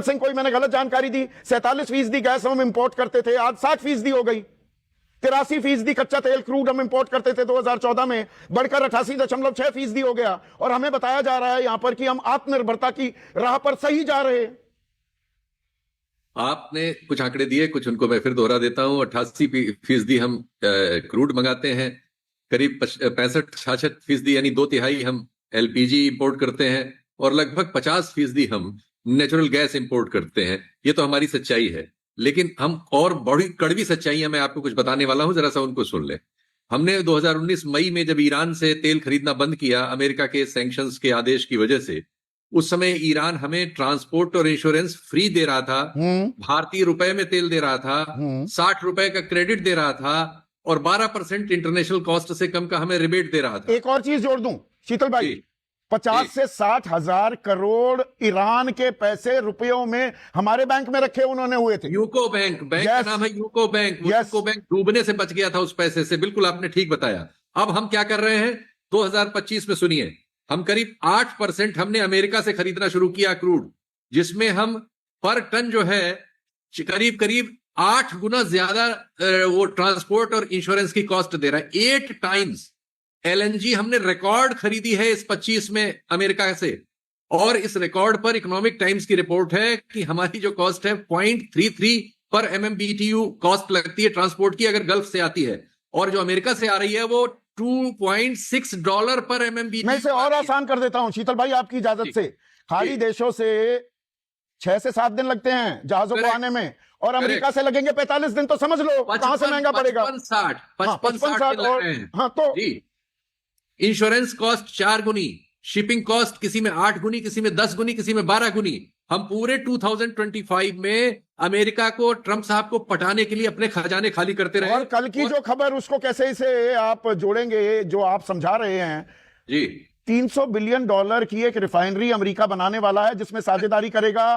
सिंह कोई मैंने गलत जानकारी दी, 47% गैस हम इंपोर्ट करते थे, आज 60% हो गई। 83% कच्चा तेल क्रूड हम इंपोर्ट करते थे 2014 में, बढ़कर 88.6% हो गया। और हमें बताया जा रहा है यहां पर कि हम आत्मनिर्भरता की राह पर सही जा रहे हैं। आपने कुछ आंकड़े दिए, कुछ उनको मैं फिर दोहरा देता हूं। 88% हम क्रूड मंगाते हैं, करीब 65-66% यानी 2/3 हम एलपीजी इंपोर्ट करते हैं, और लगभग 50% हम नेचुरल गैस इंपोर्ट करते हैं। ये तो हमारी सच्चाई है। लेकिन हम और बड़ी कड़वी सच्चाइयां मैं आपको कुछ बताने वाला हूं, जरा सा उनको सुन ले। हमने 2019 मई में जब ईरान से तेल खरीदना बंद किया अमेरिका के सैंक्शंस के आदेश की वजह से, उस समय ईरान हमें ट्रांसपोर्ट और इंश्योरेंस फ्री दे रहा था, भारतीय रुपए में तेल दे रहा था, 60 रुपए का क्रेडिट दे रहा था, और 12% इंटरनेशनल कॉस्ट से कम का हमें रिबेट दे रहा था। एक और चीज जोड़ दूं शीतल भाई, 50 से 60 हजार करोड़ ईरान के पैसे रुपयों में हमारे बैंक में रखे उन्होंने हुए थे। यूको बैंक का नाम है यूको बैंक। यूको बैंक डूबने से बच गया था उस पैसे से। बिल्कुल आपने ठीक बताया। अब हम क्या कर रहे हैं 2025 में, सुनिए, हम करीब 8% हमने अमेरिका से खरीदना शुरू किया क्रूड, जिसमें हम पर टन जो है करीब 8 गुना ज्यादा वो ट्रांसपोर्ट और इंश्योरेंस की कॉस्ट दे रहा है। 8 टाइम्स एलएनजी हमने रिकॉर्ड खरीदी है इस 25 में अमेरिका से, और इस रिकॉर्ड पर इकोनॉमिक टाइम्स की रिपोर्ट है कि हमारी जो कॉस्ट है 0.33 पर MMBTU कॉस्ट लगती है ट्रांसपोर्ट की, अगर गल्फ से आती है, और जो अमेरिका से आ रही है वो $2.6 पर MMBTU। मैं इसे और आसान कर देता हूं शीतल भाई आपकी इजाजत से। खाड़ी देशों से 6 से 7 दिन लगते हैं जहाजों को आने में, और अमेरिका से लगेंगे 45 दिन, तो समझ लो कहां से महंगा पड़ेगा। 55-60 और हाँ, तो इंश्योरेंस कॉस्ट 4 गुनी, शिपिंग कॉस्ट किसी में 8 गुनी, किसी में 10 गुनी, किसी में 12 गुनी। हम पूरे 2025 में अमेरिका को, ट्रंप साहब को पटाने के लिए अपने खजाने खाली करते रहे। और कल की जो खबर उसको कैसे इसे आप जोड़ेंगे, जो आप समझा रहे हैं जी, $300 बिलियन की एक रिफाइनरी अमेरिका बनाने वाला है, जिसमें साझेदारी करेगा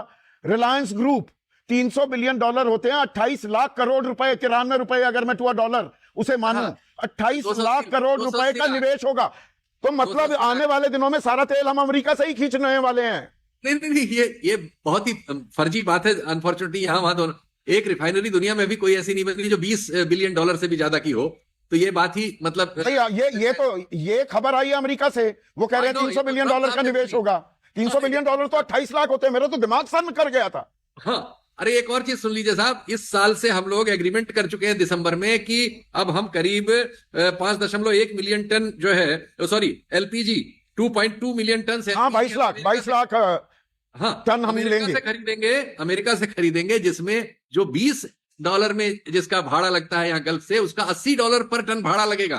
रिलायंस ग्रुप। $300 बिलियन होते हैं 28 लाख करोड़ रुपए, 93 रुपए अगर मैं टू डॉलर उसे मानूं, 28 लाख करोड़ रुपए का निवेश होगा। तो मतलब आने वाले दिनों में सारा तेल हम अमेरिका से ही खींचने वाले हैं। नहीं, ये बहुत ही फर्जी बात है। अनफॉर्चुनेटली यहां वहां दोनों, एक रिफाइनरी दुनिया में भी कोई ऐसी नहीं बनी जो $20 बिलियन से भी ज्यादा की हो। तो ये बात ही मतलब ये खबर आई है अमेरिका से, वो कह रहे हैं $300 बिलियन का निवेश होगा। $300 बिलियन तो 28 लाख होते हैं। मेरा तो दिमाग सन्न कर गया था। हाँ, अरे एक और चीज सुन लीजिए साहब, इस साल से हम लोग एग्रीमेंट कर चुके हैं दिसंबर में कि अब हम करीब 5.1 मिलियन टन जो है, सॉरी LPG 2.2 मिलियन टन से, हाँ 22 लाख हाँ टन हम लेंगे, अमेरिका से खरीदेंगे, जिसमें जो $20 में जिसका भाड़ा लगता है यहाँ गल्फ से, उसका $80 पर टन भाड़ा लगेगा।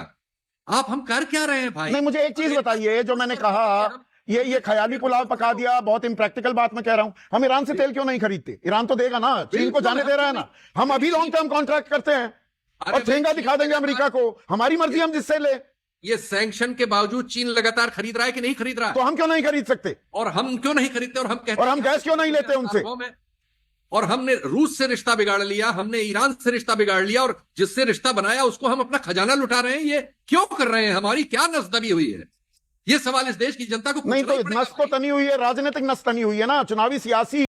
हम कर क्या रहे हैं भाई? नहीं, मुझे एक चीज बताइए, जो मैंने कहा ये ख्याली पुलाव पका दिया, बहुत इंप्रैक्टिकल बात मैं कह रहा हूं। हम ईरान से तेल क्यों नहीं खरीदते? ईरान तो देगा ना, चीन को जाने दे रहा है ना। हम अभी लॉन्ग टर्म कॉन्ट्रैक्ट करते हैं और ठेंगा दिखा देंगे अमेरिका को, हमारी मर्जी हम जिससे ले। ये सैंक्शन के बावजूद चीन लगातार खरीद रहा है कि नहीं खरीद रहा है? तो हम क्यों नहीं खरीद सकते? और हम क्यों नहीं खरीदते? और हम कहते और हम गैस क्यों नहीं लेते उनसे? और हमने रूस से रिश्ता बिगाड़ लिया, हमने ईरान से रिश्ता बिगाड़ लिया, और जिससे रिश्ता बनाया उसको हम अपना खजाना लुटा रहे हैं। ये क्यों कर रहे हैं? हमारी क्या नसदबी हुई है? ये सवाल इस देश की जनता को नहीं, तो नस तो तनी हुई है, राजनीतिक नस तनी हुई है ना, चुनावी सियासी